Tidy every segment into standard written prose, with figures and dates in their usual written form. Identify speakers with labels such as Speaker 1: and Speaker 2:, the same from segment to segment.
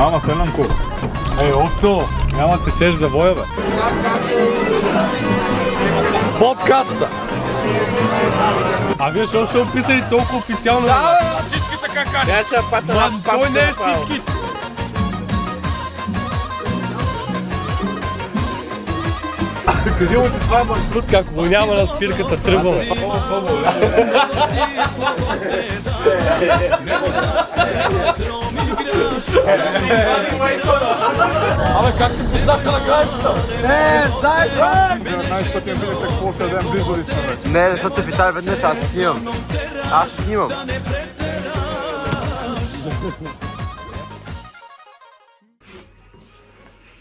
Speaker 1: Ама Селенко.
Speaker 2: Ей, овцо, няма да се чеш за воя, бе. Подкаста! А вие защо сте описали толкова официално?
Speaker 3: Да,
Speaker 2: бе! Всички така кажат!
Speaker 3: Я ще пата.
Speaker 2: Той не е всички! Кажи му, че това е маршрутка, ако го няма на спирката тръгваме. Абе, как ти пиздаха на границата?
Speaker 1: Не, дай бе! Най-пътен билет, какво ще дадем близо ли сме?
Speaker 3: Не, защото те питали веднъж, аз се снимам. Аз се снимам.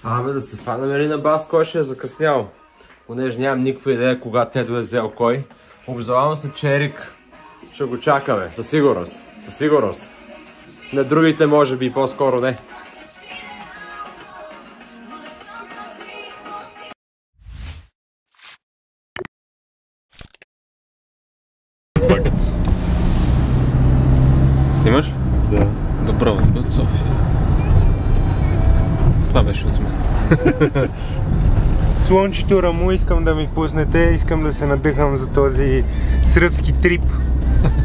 Speaker 3: Абе, да се фанаме ли на бас, кой ще е закъснял? Понеже нямам никаква идея кога Тедо е взел кой. Обзавам се, че Ерик ще го чакаме, със сигурност. Със сигурност. На другите може би, по-скоро не. Снимаш ли?
Speaker 1: Да.
Speaker 2: Добро, от София. Това беше от мен.
Speaker 4: Слънчето Раму искам да ми пуснете, искам да се надъхам за този сръбски трип.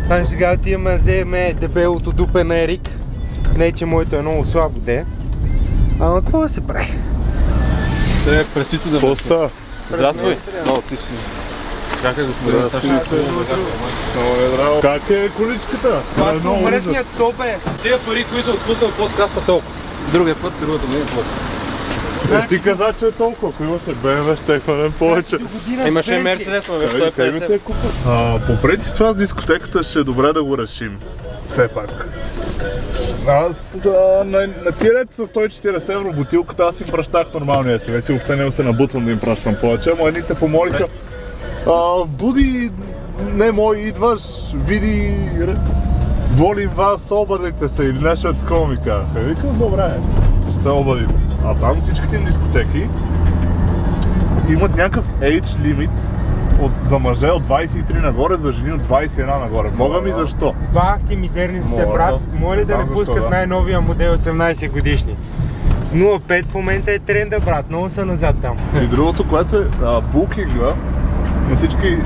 Speaker 4: А сега отиваме да вземе дебелото дупе на Ерик. Не, че моето е много слабо, де. Ама какво да се прави?
Speaker 2: Трябва пресито да
Speaker 1: Какво става?
Speaker 2: Здравствуй! Много ти си. Как е господин Саша?
Speaker 1: Как е количката?
Speaker 4: Батко, мръсният стоп е!
Speaker 2: Тия пари, които отпуснал подкаста толкова. Другия път, другата не е толкова.
Speaker 1: Ти каза, че е толкова, ако имаше BMW, ще хванем повече.
Speaker 2: Имаше Мерцедес, но беше 150.
Speaker 1: По принцип това с дискотеката ще е добре да го решим. Все пак. Аз на тирет с 140 евро бутилката аз им пращах нормалния SMS и въобще не се набутвам да им пращам повече, ама едните помолиха Буди, не мой, идваш, види, волим вас, обадите се или нещо такова ми казаха. Викам, добре, ще се обадим. А там всичките им дискотеки имат някакъв age limit за мъже от 23 нагоре, за жени от 21 нагоре. Мога ми защо?
Speaker 4: Бах ти мизерниците, брат, моля да не пускат най-новия модел 18 годишни. 0.5 в момента е тренда, брат, много са назад там.
Speaker 1: И другото, което е букинга на всички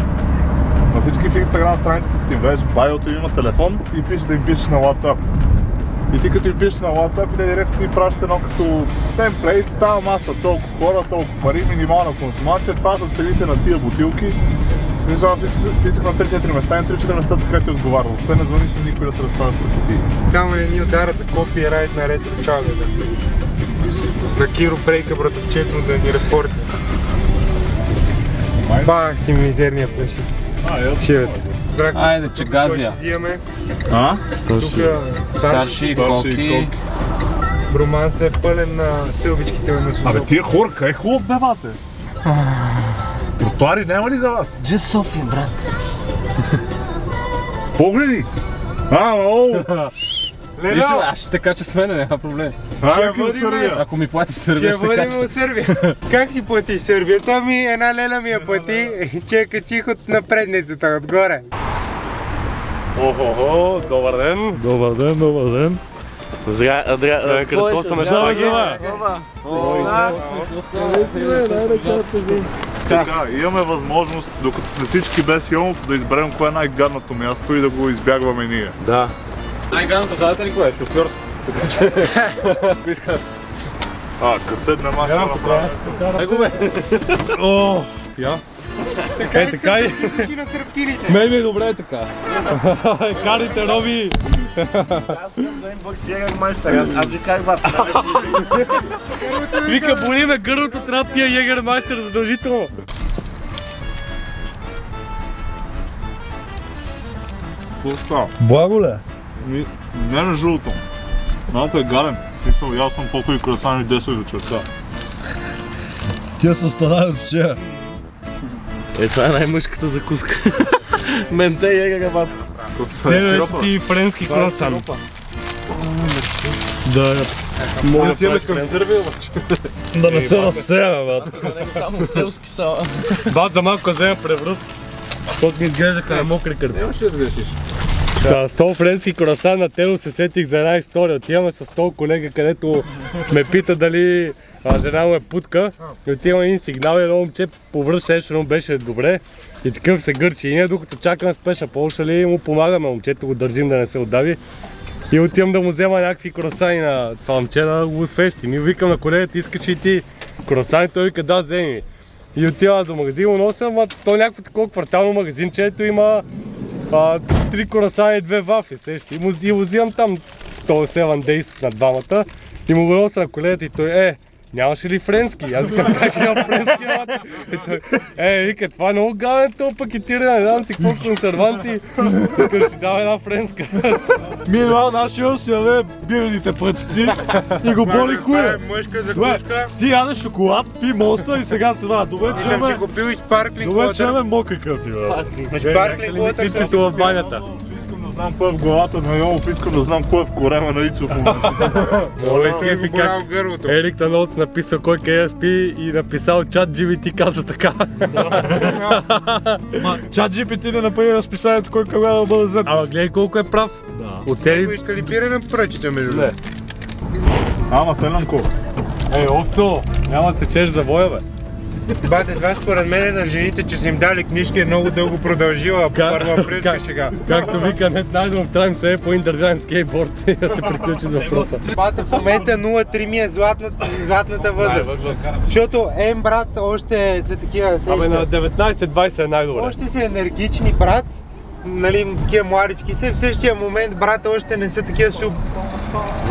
Speaker 1: в Instagram страниците, като им влезеш в биото има телефон и пишеш да им пишеш на WhatsApp. И ти като им пишеш на WhatsApp и те директно ти пращат едно като темплейт, тази маса, толкова хора, толкова пари, минимална консумация, това са цените на тия бутилки. Вижда, аз писах на 3-4 места и 3-4 места така ти отговаря. Въобще не звъниш на никой да се разправяш с кутии.
Speaker 4: Там не ни ударят за копирайт на ретро чагата. На Киро Брейка, братовчето, да ни репорти. Бах ти мизерния пъши. Шивет.
Speaker 2: Айде, че газия.
Speaker 4: Ще взимаме.
Speaker 1: Тук
Speaker 2: Старши и коки.
Speaker 4: Броманс е пълен на стълбичките на месото.
Speaker 1: Абе тия хора, къде е хубав бе, бате? Тротуари няма ли за вас?
Speaker 2: Just София, брат.
Speaker 1: Погледи! Оу!
Speaker 2: Виж, аз ще те кача с мене, няма проблем. Ако ми платиш Сърбия, ще се кача.
Speaker 4: Ще водим в Сърбия. Как си плати Сърбия? Това ми една леля ми я плати, че я качих от напредницата, отгоре.
Speaker 2: Охо, добър ден.
Speaker 1: Добър ден, добър ден.
Speaker 2: Кръстосваме шпаги.
Speaker 1: Така, имаме възможност, докато сме всички без Йонов, да изберем кое е най-гадното място и да го избягваме ние.
Speaker 2: Да. Най-гадното, знаете ли кое е? Шофьорство.
Speaker 1: Като седна маша направя.
Speaker 2: Ай го бе. О, я. Е, така и. Мен ми е добре така. Карите, Роби.
Speaker 3: Аз съм за инбък си Егермайстър, аз ви как бат.
Speaker 2: Вика, боли ме гърлото, трябва да пия Егермайстър задължително.
Speaker 1: Какво става?
Speaker 4: Благо ли?
Speaker 1: Не на жълто. Малко е гаден. Мисъл, ял съм по-хубави красани 10 вечерта.
Speaker 4: Тя са останали от вчера.
Speaker 3: Е, това е най-мъжката закуска. Менте и егера, батко.
Speaker 2: Тебе ти френски круасан. Да,
Speaker 1: Мога да отиваме към Сърбия, обаче.
Speaker 2: да не се разсея, бат.
Speaker 3: За него само селски са.
Speaker 2: Бат, за малко взема превръзки. Защото ми изглежда като мокри кърпи.
Speaker 3: Нямаш ли да сгрешиш?
Speaker 2: С този френски круасан на Тело се сетих за една история. Отиваме с този колега, където ме пита дали жена му е путка. И отиваме един сигнал и едно момче повръща нещо, но беше добре. И такъв се гърчи. И ние докато чакаме спеша Полша ли му помагаме, момчето го държим да не се отдави. И отивам да му взема някакви круасани на това момче да го свестим. И викам на колегата, искаш и ти круасани? Той вика, да, вземи. И отивам за магазин, му нося, ама то някакво такова квартално магазинче, ето има 3 круасани и 2 вафли, сещи. И му взимам там този 7 Days на двамата и му го нося на колегата и той, нямаше ли френски? Аз казвам, как ще нямам френски, ама? Вика, това е много гаден то пакетиране, не знам си какво консерванти. Вика, ще дава една френска.
Speaker 5: Минал нашия си яде бирните пръчици и го боли куя.
Speaker 4: Мъжка за кружка.
Speaker 5: Ти ядеш шоколад, пи Монстър и сега това. Добре, че
Speaker 4: съм си купил и спарклинг
Speaker 5: добре,
Speaker 4: уотър.
Speaker 5: че имаме мокри къти, бе.
Speaker 4: Спарклинг уотър.
Speaker 2: Пипчето в банята.
Speaker 1: Искам да знам кой е в главата на Йолов, искам да знам кой е в корема на Ицо в момента.
Speaker 2: Много изкефи как Ерик Таноц написал кой къде да спи и написал чат GBT каза така.
Speaker 5: Чат GPT не направи разписанието кой къде да бъде взет.
Speaker 2: Ама гледай колко е прав.
Speaker 4: Него иска ли пирана пръчица между другото?
Speaker 1: Ама Селенко.
Speaker 2: Овцо, няма да се чеш за воя, бе.
Speaker 4: Бате, това според мен на жените, че са им дали книжки е много дълго продължила, първа френска шега.
Speaker 2: Както вика, не найдем в Трайм се е по един държавен скейтборд и да се приключи с въпроса.
Speaker 4: Бате, в момента 0,3 ми е златната възраст. Защото брат, още са такива...
Speaker 2: Абе на 19-20 е най-добре.
Speaker 4: Още са енергични, брат. Нали, такива младички са. В същия момент, брат, още не са такива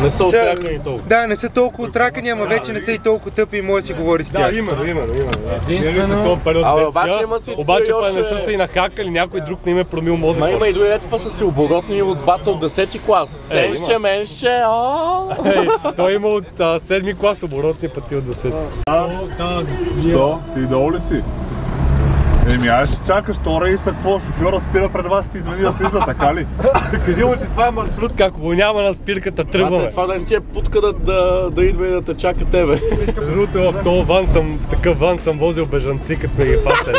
Speaker 2: Не са отракани толкова.
Speaker 4: Да, не са толкова отракани, ама вече не са и толкова тъпи и може да си говори с тях.
Speaker 2: Да, именно. Единствено... Обаче па не са се и нахакали, някой друг не им е промил мозък.
Speaker 6: Ма има и други па са си оборотни от бата от 10-ти клас. Сенче, менче,
Speaker 2: Той има от 7-ми клас оборотни пъти от 10.
Speaker 1: Що? Ти долу ли си? Аз ще чакаш, то рейса какво? Шофьора спира пред вас и ти извини да слиза, така ли?
Speaker 2: Кажи му, че това е маршрутка, ако го няма на спирката, тръгваме.
Speaker 6: Това да не ти е путка да идва и да те чака тебе.
Speaker 2: Между в този ван в такъв ван съм возил бежанци, като сме ги фащали.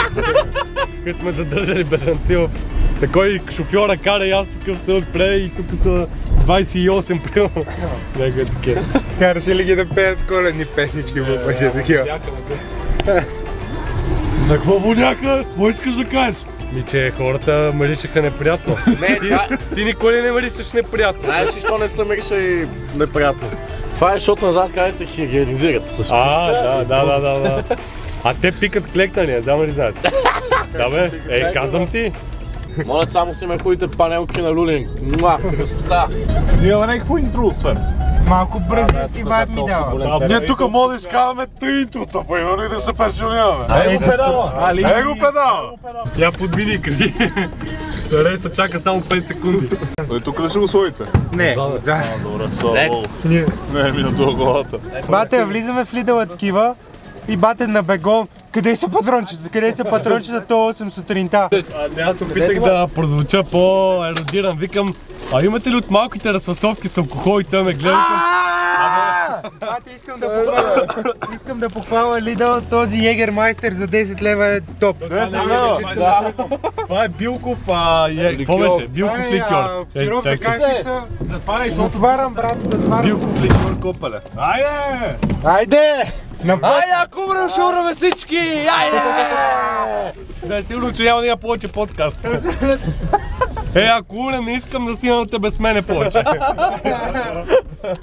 Speaker 2: Като сме задържали бежанци в... Такой шофьора кара и аз такъв се отпред и тук са 28 примерно. Някакъв такива.
Speaker 4: Караше ли ги да пеят коледни песнички в пътя такива?
Speaker 5: На какво воняка? Какво искаш да кажеш?
Speaker 2: Че хората миришеха неприятно. Ти никой ли не миришеш неприятно?
Speaker 6: Знаеш ли, що не са миришали неприятно? Това е, защото назад къде се хигиенизират също.
Speaker 2: Да. А те пикат клекнали, не знам ли знаете? Да бе, казвам ти.
Speaker 6: Моля, само си ме ходите панелки на люлин. Красота!
Speaker 1: Снимаме някакво интро, освен.
Speaker 4: Малко бразилски вайб ми дава.
Speaker 5: Ние тук може да изкараме 3 интрота, па има ли да се пенсионираме?
Speaker 1: Его педала!
Speaker 5: Его педала!
Speaker 2: Я подмини, кажи. Рейса чака само 5 секунди.
Speaker 1: Той тук ли ще го сложите?
Speaker 4: Не, отзад.
Speaker 1: Добре, слава Богу. Не, ми надува главата.
Speaker 4: Бате, влизаме в Лидъл такива и бате на бегом. Къде са патрончета? Къде са патрончета? То 8 сутринта.
Speaker 2: Аз опитах да прозвуча по-еродиран. Викам, имате ли от малките разфасовки с алкохол и той ме гледа?
Speaker 4: Бате, искам да похваля Лидъл, този Егермайстер за 10 лева е топ.
Speaker 1: 10 лева?
Speaker 2: Това е Билков, какво беше? Билков ликьор.
Speaker 4: Сироп за кашница. Затварям, брат, затварям.
Speaker 2: Билков ликьор, копале.
Speaker 4: Айде!
Speaker 2: Айде, ако умрем, ще умрем всички! Айде! Да е сигурно, че няма да има повече подкаст. Ако умрем, не искам да си имате без мене повече.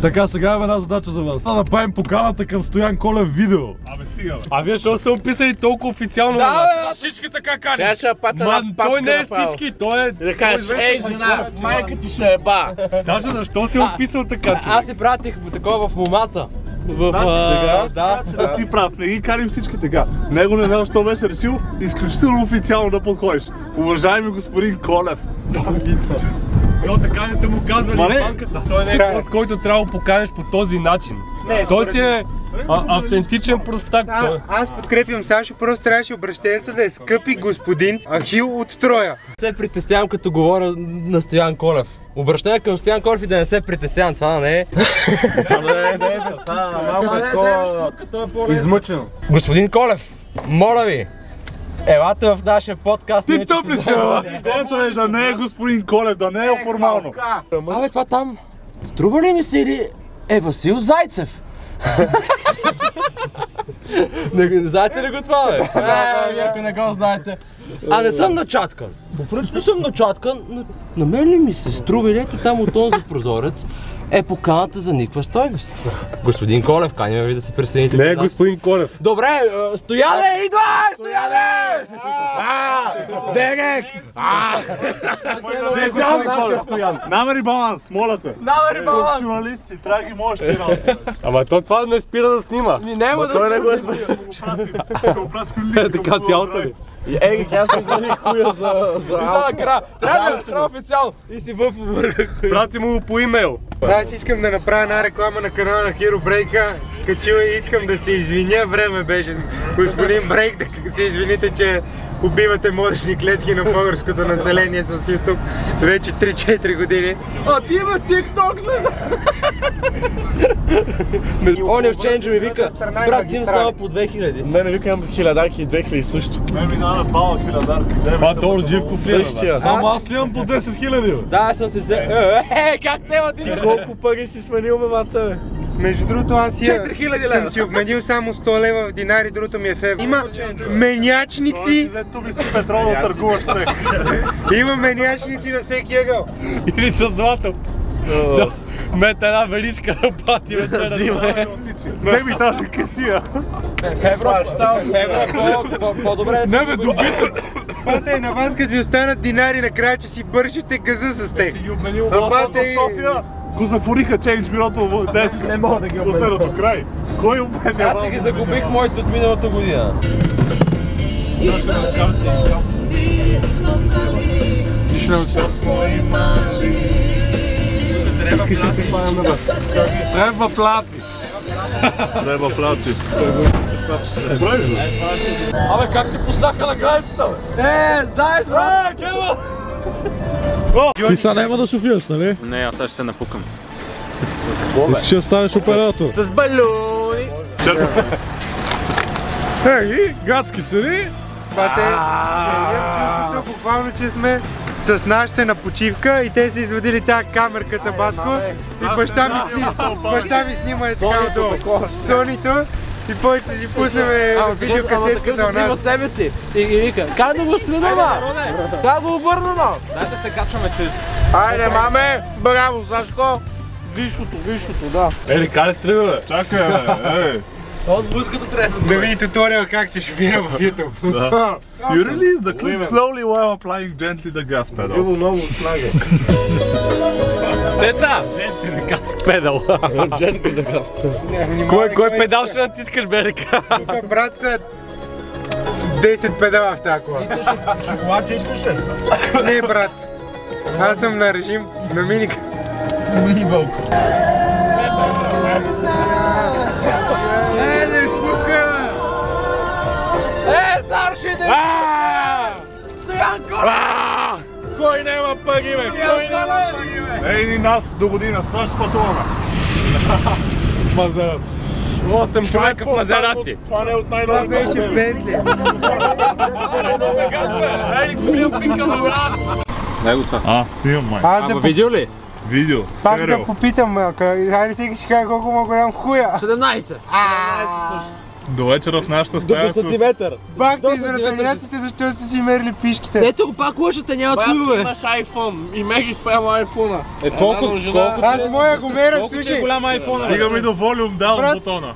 Speaker 5: Така, сега имаме една задача за вас. Да направим поканата към Стоян Колев видео.
Speaker 1: Абе, стига бе.
Speaker 2: А вие защо са описали толкова официално?
Speaker 6: Да,
Speaker 2: всички така кани.
Speaker 6: Тя ще пата на папка
Speaker 2: той не е
Speaker 6: направо.
Speaker 2: всички, той е...
Speaker 6: Да кажеш, жена, майка ти ще е ба.
Speaker 2: Саша, защо си описал така?
Speaker 6: Аз си пратих такова в момата.
Speaker 1: Да си прав, не ги карим всички така. Него не знам, защо беше решил изключително официално да подходиш. Уважаеми господин Колев.
Speaker 2: Но така не са му казвали в банката. Той не е гост, който трябва да поканеш по този начин. Той си е автентичен простак.
Speaker 4: Аз подкрепям Сашо, просто трябваше обращението да е скъпи господин Ахил от Троя.
Speaker 7: Не се притеснявам като говоря на Стоян Колев. Обращение към Стоян Колев и да не се притеснявам, това не е. Това малко такова измъчено. Господин Колев, моля ви, Елате в нашия подкаст.
Speaker 1: Ти тъпли си, идеята е да не е господин Колев, да не е формално.
Speaker 7: Абе, това там, струва ли ми се или е Васил Зайцев? Не знаете ли го това, бе? Ако не го знаете. А не съм начаткан. По принцип съм начаткан, но на мен ли ми се струва или ето там от този прозорец е поканата за никаква стойност. Господин Колев, каним ви да се присъедините.
Speaker 2: Не, господин Колев.
Speaker 7: Добре, Стояне, идвай! Стояне! Дегек!
Speaker 1: Намери баланс, моля те.
Speaker 7: Намери баланс!
Speaker 1: Професионалисти, трябва да ги можеш ти работи.
Speaker 2: Ама това не спира да снима.
Speaker 7: Няма да...
Speaker 6: Той не го е сме.
Speaker 2: Така цялата ли?
Speaker 6: Ей, аз се извадих хуя за...
Speaker 7: И сега накрая, трябва да е официално и си във върха хуя.
Speaker 2: Прати му по имейл.
Speaker 4: Аз искам да направя една реклама на канала на Hero Break. Качила и искам да се извиня, време беше господин Брейк да се извините, че убивате мозъчни клетки на българското население с YouTube вече 3-4 години. А ти има TikTok, звезда!
Speaker 7: Оня в ченджа ми вика, брат, ти само по 2000.
Speaker 6: Не викам хилядарки и 2000 също.
Speaker 1: Не ми дава пала хилядарки.
Speaker 2: Това Тор Живко
Speaker 6: Същия.
Speaker 5: Ама аз имам по 10 000.
Speaker 7: Да, съм се взе... как тема ти?
Speaker 6: Ти колко пари си сменил, бе, баца, бе?
Speaker 4: Между другото аз
Speaker 7: 4000 лева.
Speaker 4: съм си обменил само 100 лева в динари, другото ми е в евро. Има менячници,
Speaker 1: Зато ми си петрол да търгуваш с тях.
Speaker 4: има менячници на всеки ъгъл.
Speaker 2: Или с злато. Мета една величка да пати вечера.
Speaker 1: Вземи тази кесия.
Speaker 7: Евро, по-добре
Speaker 5: Не бе, добито.
Speaker 4: Пата е на вас, като ви останат динари накрая, че си бършите газа с тях.
Speaker 1: Бата в София го затвориха чейндж бюрото в деска.
Speaker 7: Не мога да ги
Speaker 1: Последно до край. Кой обменя?
Speaker 7: Аз си ги загубих моите от миналата година.
Speaker 5: Трябва плати.
Speaker 1: Треба плати.
Speaker 5: Абе, как ти пуснаха на границата, бе?
Speaker 7: Знаеш, бе, Кево!
Speaker 5: Ти сега няма да шофираш, нали?
Speaker 6: Не, аз сега ще се напукам.
Speaker 5: Искаш да станеш оператор.
Speaker 6: С балони!
Speaker 5: Ей, гадски цени.
Speaker 4: Пате, чувството буквално, че сме с нашите на почивка и те са изводили тази камерката, батко. И баща ми снима е така отдолу. Сонито. И повече си пуснем видеокасетката у нас.
Speaker 6: Снима себе си и ги вика, как да го снима? Как го обърна? Дайте се качваме чрез. Айде, маме! Браво, Сашко! Висшото, да.
Speaker 2: Ели, къде тръгва, бе?
Speaker 1: Чакай, бе,
Speaker 7: От музиката трябва да
Speaker 4: Да види туториал как се шофира в YouTube.
Speaker 1: You release the clip slowly while applying gently the gas pedal.
Speaker 6: Иво много снага.
Speaker 2: Деца! Джентли да газ педал.
Speaker 6: Джентли да газ педал.
Speaker 2: Кой педал ще натискаш, бе, река?
Speaker 4: Тук, брат, са 10 педала в тази кола.
Speaker 7: Шоколадче искаш ли?
Speaker 4: Не, брат. Аз съм на режим на миника.
Speaker 7: Мини-вълко.
Speaker 4: Да изпускай, бе!
Speaker 7: Старшите! Стоян Колев!
Speaker 6: Кой няма пари, бе? Кой няма пари, бе?
Speaker 1: Ей, ни нас до година, страш пътуваме.
Speaker 2: Мазарат. 8 човека в Мазарати.
Speaker 1: Това не е от
Speaker 4: Това
Speaker 1: най-новите
Speaker 4: беше
Speaker 1: модели.
Speaker 4: Бентли.
Speaker 2: Ей, купил си камера!
Speaker 6: Дай го това.
Speaker 1: А, снимам май.
Speaker 4: Аз да
Speaker 6: Видео ли?
Speaker 1: Видео,
Speaker 4: пак
Speaker 1: стерео.
Speaker 4: да попитам, хайде всеки си каже колко му голям хуя.
Speaker 6: 17.
Speaker 1: До вечера в нашата стая с...
Speaker 6: сантиметър.
Speaker 4: Бах ти извратеняците, защо сте си мерили пишките?
Speaker 7: Ето го пак лъжете, нямат хуйове.
Speaker 6: Имаш iPhone и Меги спрямо iPhone-а.
Speaker 5: Колко?
Speaker 4: Аз моя го меря, слушай.
Speaker 5: Голям iPhone.
Speaker 1: Стига ми до волюм даун
Speaker 4: Брат,
Speaker 1: бутона.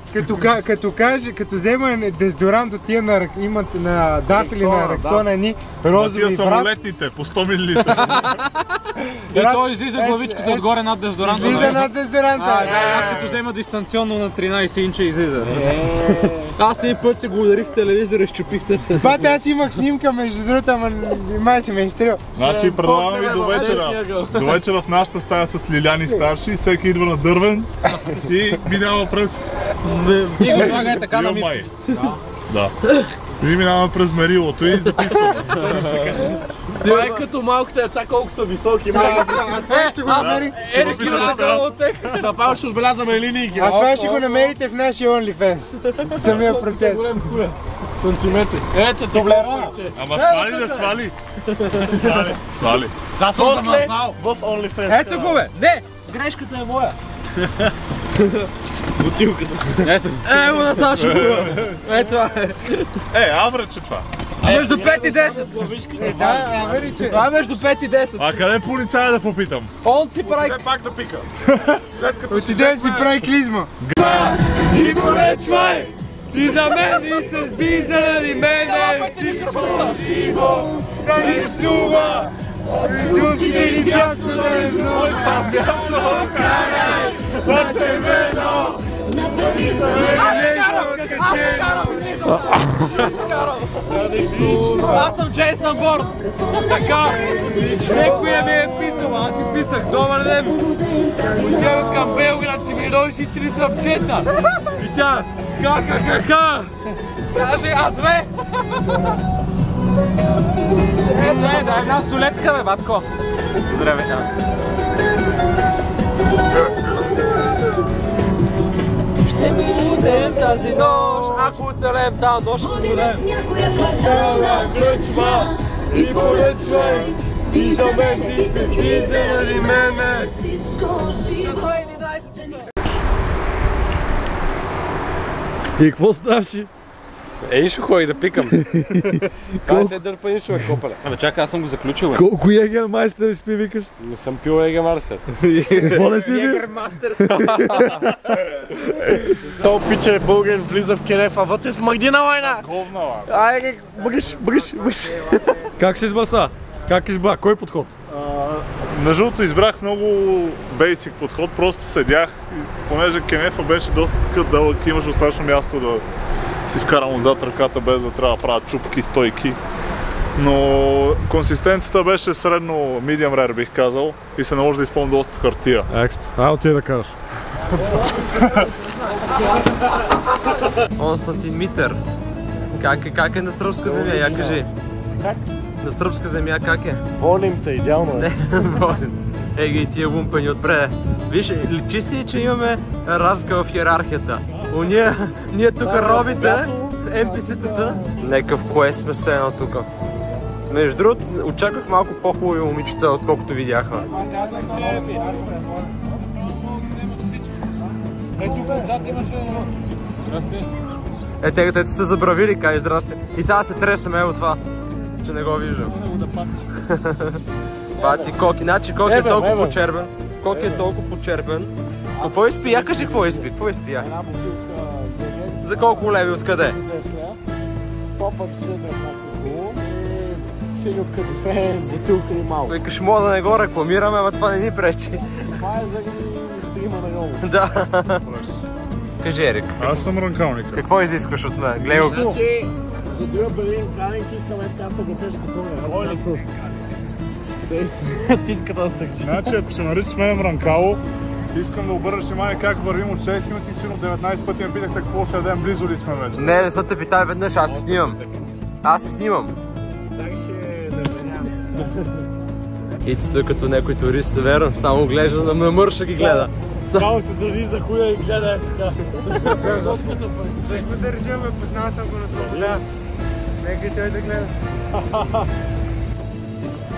Speaker 4: Като взема дезодорант от тия имат на DAF или на Рексона едни розови,
Speaker 1: Тия
Speaker 4: брат.
Speaker 1: самолетните, по 100 мл.
Speaker 5: И той излиза главичката отгоре над дезодоранта.
Speaker 4: Излиза над дезодоранта.
Speaker 5: Аз като взема дистанционно на 13 инча излиза.
Speaker 7: Аз един път се го ударих в телевизора и щупих се.
Speaker 4: Бате, аз имах снимка между другото, ама май си ме изстрел.
Speaker 1: Значи предлагам ви до вечера. До вечера в нашата стая с Лиляни старши, всеки идва на дървен и минава през...
Speaker 5: И го слагай така на
Speaker 1: май. Да. И минава през мерилото и записваме.
Speaker 6: Това е като малките деца, колко са високи.
Speaker 4: А това ще го намери.
Speaker 6: Ерик има направо ще отбелязваме линии.
Speaker 4: А това ще го намерите в нашия OnlyFans. Самия процент.
Speaker 6: сантиметри. Ето, Тоблерона.
Speaker 1: Ама свали да свали. Свали.
Speaker 6: После в OnlyFans.
Speaker 7: Ето го бе! Не! Грешката е моя!
Speaker 6: Бутилката.
Speaker 7: Ето! Ево на Сашо го бе! Ето е!
Speaker 1: Аврече това.
Speaker 7: Между 5 и 10!
Speaker 4: Да, авериче.
Speaker 7: Това е между 5 и 10!
Speaker 1: А къде полицая да попитам?
Speaker 7: Он си прави...
Speaker 6: Пак да пика.
Speaker 4: Отиде си прави клизма.
Speaker 2: И поръчвай! И за мен, и с би заради мене, всичко живо да ни псува!
Speaker 4: Цунките ни бясно да не вновь,
Speaker 2: Сам бясно карай, на червено!
Speaker 7: Аз съм Джейсън Борн!
Speaker 2: Така, некоя ми е писал, аз си писах, добър ден! Отивам към Белград, че ми ножи 3 сръбчета! И тя, ка!
Speaker 7: Кажи, аз две!
Speaker 6: Да, една солетка бе, батко. Здравей, да.
Speaker 7: Ще будем тази нощ, ако оцелем тази нощ, ще будем.
Speaker 2: Цяла кръчма и поръчвай! И за мен, и с би заради мене!
Speaker 5: И какво ставаше?
Speaker 2: Ей, ще ходи да пикам. Това се дърпа нищо, бе, копале.
Speaker 6: Абе, чакай, аз съм го заключил, бе.
Speaker 5: Колко Егермайстер да спи викаш?
Speaker 2: Не съм пил Егермайстер.
Speaker 5: Какво не си бил?
Speaker 6: То пиче българин влиза в Кенефа, вътре с Магдина война!
Speaker 1: Говна, ла.
Speaker 6: Айде, бъгиш.
Speaker 5: Как ще избаса? Как избра? Кой подход?
Speaker 1: Между другото избрах много бейсик подход, просто седях и понеже Кенефа беше доста такъв дълъг, имаш достатъчно място да си вкарам отзад ръката без да трябва да правя чупки, стойки. Но консистенцията беше средно medium rare, бих казал, и се наложи да изпълня доста хартия.
Speaker 5: Отиде да кажеш.
Speaker 7: Константин Митър. Как е на сръбска земя? Я кажи.
Speaker 6: Как?
Speaker 7: На сръбска земя как е?
Speaker 6: Волим те, идеално е.
Speaker 7: Ега и тия лумпени отпред. Виж, личи си, че имаме разлика в иерархията. Ние тук робите, NPC-тата. Некъв квест сме се едно тук. Между другото, очаквах малко по-хубави момичета, отколкото видяхме. Те сте забравили, кажеш здрасти. И сега се тресаме от това, че не го виждам. Бати Коки, значи Коки е толкова почербен. Коки е толкова почербен. Какво изпи? Я кажи какво изпи. Какво изпи? За колко леви? Откъде?
Speaker 6: Попът ще да няколко и синьо кафе, бутилка и малко.
Speaker 7: Викаш, мога да не го рекламираме, ама това не ни пречи.
Speaker 6: Това е за стрима на Йоло.
Speaker 7: Да. Кажи, Ерик.
Speaker 1: Аз съм ранкалника.
Speaker 7: Какво изискваш от мен? Гледай го.
Speaker 6: Значи, за друга Берлин Канинг искаме кафе да пеш какво е. Тиската да стъкчи.
Speaker 1: Значи, ако се наричаш мен ранкало, искам да обърнеш внимание как вървим от 6 минути и сигурно 19 пъти ме питахте какво ще ядем, близо ли сме вече.
Speaker 7: Не съм те питай веднъж, аз се снимам. Аз се снимам.
Speaker 6: Ставише да venям.
Speaker 7: Ити той като някой турист, верно, само глежда, на мърша ги гледа.
Speaker 6: Само се държи за хуя и гледа така.
Speaker 4: Го държаме, познал съм го на свобода. Нека и той да гледа.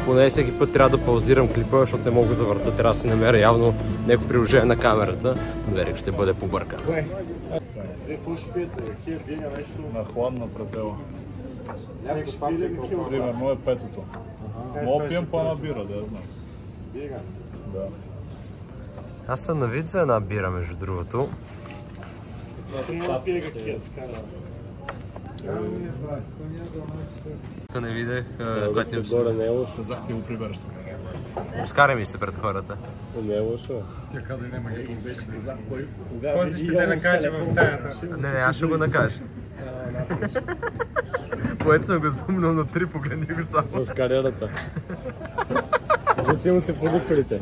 Speaker 7: Поне всеки път трябва да паузирам клипа, защото не мога да завърта. Трябва да си намеря явно някакво приложение на камерата. Но Ерик ще бъде побъркан.
Speaker 1: Какво ще пиете? Хиргиня нещо на хладна предела. Примерно е петото. Мога пием по една бира, да я знам. Бира? Да.
Speaker 7: Аз съм на вид за една бира, между другото. Тук не видях, готним се.
Speaker 2: Не е лошо.
Speaker 1: Казах ти го прибереш.
Speaker 7: Разкарай ми се пред хората.
Speaker 2: Не е лошо.
Speaker 1: Тяка да няма някакво беше казах кой.
Speaker 4: После ще те накажа в стаята.
Speaker 7: Не, аз ще го накажа. Което съм го зумнал на 3, погледни го само.
Speaker 2: С кариерата. Затим се фоликалите.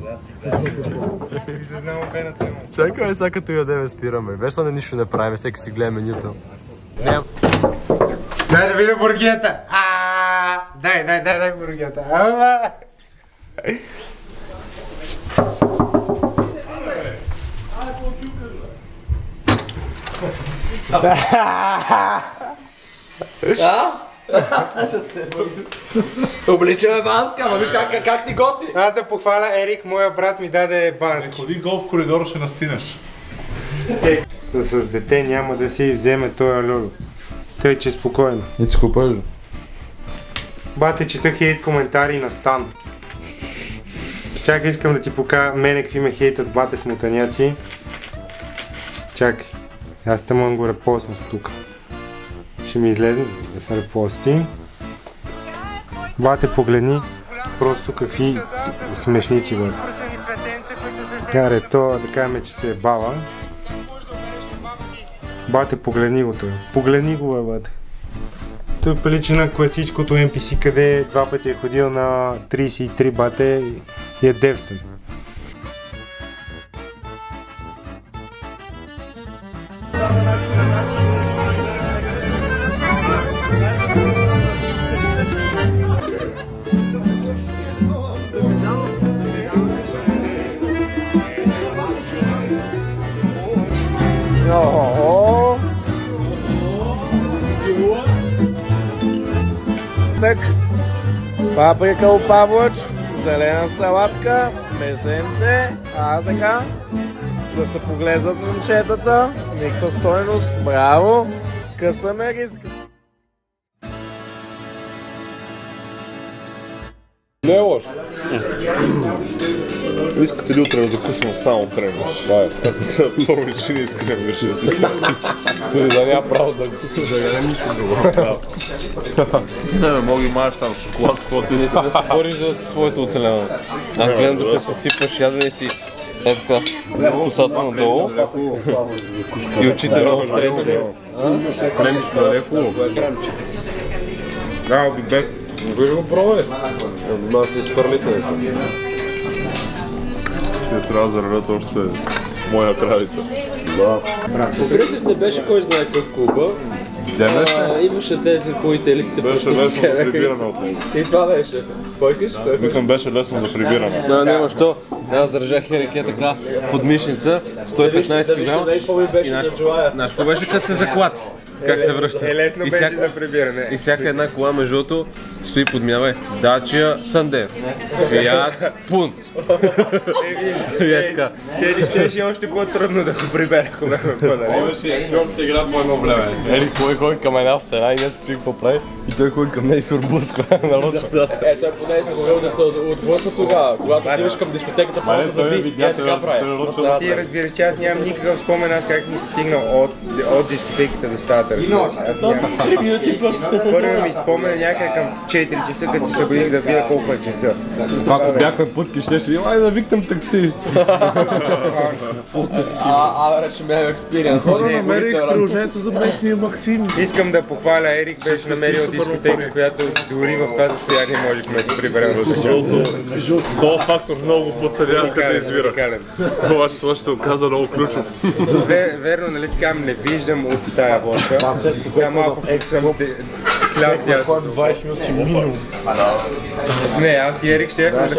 Speaker 4: Не знам обената има.
Speaker 7: Чакай, сега като ядеме спираме. Виж да нищо не правим, всеки си гледа менюто. Ням.
Speaker 4: Дай да видя бургията! Дай бургията! Ама!
Speaker 7: Обличаме Банска, ама виж как ти готви.
Speaker 4: Аз да похваля Ерик, моя брат ми даде Бански.
Speaker 1: Ходи гол в коридора, ще настинеш.
Speaker 4: С дете няма да си вземе този люлю. Тъй, че спокойно.
Speaker 5: И ти купаш ли?
Speaker 4: Бате, четах хейт коментари на Стан. Чакай, искам да ти покажа мене какви ме хейтат бате смотаняци. Чакай, аз те мога го репостнах тук. Ще ми излезе да репости. Бате, погледни просто какви смешници бъдат. Каре, то да кажем, че се е бала. Бате, погледни го той. Погледни го, бе, бате. Той прилича на класическото NPC, къде два пъти е ходил на 33 бате и е девствен.
Speaker 6: Паприка опавлач, зелена салатка, месенце, така. Да се поглезат момчетата, никаква стойност, браво, късаме риска.
Speaker 5: Не е лошо. Искате ли утре да закусвам само кремваш? Да, първо ли, че не иска кремваш да си смея. Да няма право да ядем нищо друго.
Speaker 1: Не, мога и маеш там шоколад, каквото
Speaker 2: Не си да се бориш за своето оцелено. Аз гледам докато си сипваш ядене си така, косата надолу и очите много втрече. Кремчето е леко.
Speaker 1: Да, обидбек.
Speaker 5: Могли ли го пробвали? Ма се изпърлите.
Speaker 1: Ще трябва да заредят още моя кравица.
Speaker 7: По принцип не беше кой знае какъв клуба. Имаше тези, които елитите
Speaker 1: Беше лесно да прибираме от него.
Speaker 7: И това беше. Кой каш?
Speaker 1: Викам, беше лесно да прибираме.
Speaker 2: Да, няма що. Аз държах Ерике така под мишница, 115 кг. И знаеш какво беше, като се заклати? Как се връща?
Speaker 4: Лесно беше за прибиране.
Speaker 2: И всяка една кола между другото стои под мява. Дачия Сандер, Фиат Пунт. И е така.
Speaker 4: Теди щеше още по-трудно да го прибере, когато ме пъдали.
Speaker 2: Имаше гръмста игра по едно време. Ери кой ходи към една стена и не се чуи какво прави. И той ходи към нея и се отблъсква нарочно.
Speaker 7: Той поне е забавил да се отблъсва тогава. Когато отиваш към дискотеката, просто се заби. Е, така прави.
Speaker 4: Ти разбираш, че аз нямам никакъв спомен, аз как съм се стигнал от дискотеката до стаята. Първо ми спомена някъде към 4 часа, като се събудих да видя колко е часа.
Speaker 2: Ако бяхме путки, ще ай да викнем такси.
Speaker 7: Вече ме е експириенс.
Speaker 5: Намерих приложението за местния Максим.
Speaker 4: Искам да похваля Ерик, беше намерил дискотека, която дори в това състояние можехме да се приберем.
Speaker 1: Това фактор много подсъдява като извира. Обаче това ще се оказа много ключов.
Speaker 4: Верно, нали така не виждам от тая водка. Тя малко сляп тя.
Speaker 5: 20 минути минимум.
Speaker 4: Не, аз и Ерик щехме да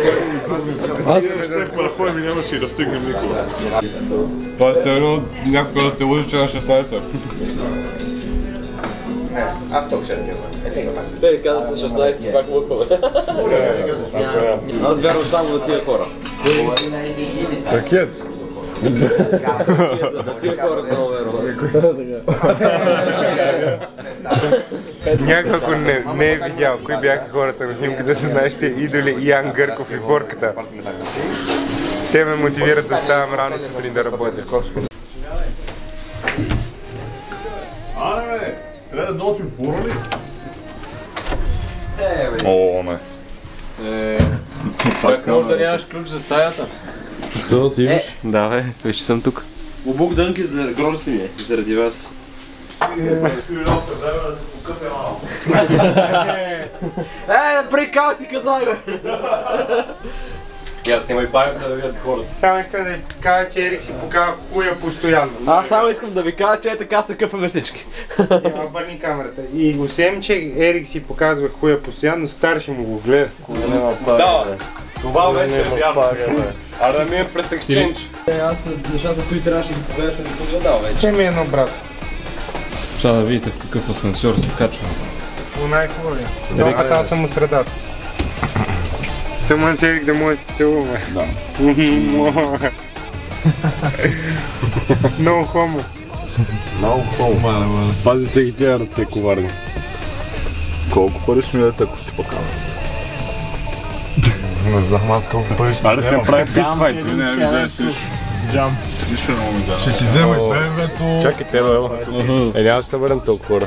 Speaker 1: Щехме да ходим и нямаше и да стигнем никога.
Speaker 2: Това е все едно някога да те лъжи, че на 16.
Speaker 4: Аз тук ще не
Speaker 7: Те казват за 16 с пак лъкваме. Аз вярвам само на тия хора.
Speaker 5: Ракет.
Speaker 7: На тия хора само вярвам.
Speaker 4: Някакво не е видял кои бяха хората на снимката са нашите идоли Ян Гърков и Борката. Те ме мотивират да ставам рано сутрин да работя.
Speaker 1: Аре бе, трябва да дойдем фура ли? О, не.
Speaker 2: Как може да нямаш ключ за стаята? Що да ти имаш? Да бе, виж че съм тук.
Speaker 7: Обук дънки за грозите ми, заради вас. Прикал ти казах бе!
Speaker 2: Аз снимай памятка да видят хората.
Speaker 4: Само искам да ви кажа, че Ерик си покава хуя постоянно.
Speaker 7: Аз само искам да ви кажа, че е така се къпваме всички.
Speaker 4: Обърни камерата. И освен, че Ерик си показва хуя постоянно, стар ще му го гледа.
Speaker 2: Да, това вече е вярно. А да ми е през екшенч.
Speaker 7: Аз нещата, които трябваше да ги погледа, съм ги погледал вече.
Speaker 4: Ще ми е едно брат.
Speaker 2: Ще да видите в какъв асансьор се качвам.
Speaker 4: По най-хубавия. Като аз съм от средата. Тъмън Серик да може да се целуваме.
Speaker 5: Да.
Speaker 4: Много хомо.
Speaker 5: Много хубаво.
Speaker 2: Пазите ги тия ръце, коварни.
Speaker 1: Колко пари ще ми дадете, ако ще покажа?
Speaker 5: Не знам аз колко пари ще
Speaker 2: Аре се прави фистфайт.
Speaker 1: Не, ми вземеш
Speaker 2: Джам.
Speaker 1: нищо не мога да.
Speaker 5: Ще ти взема и времето.
Speaker 2: Чакай тебе, ела. Няма да се бъдем толкова хора.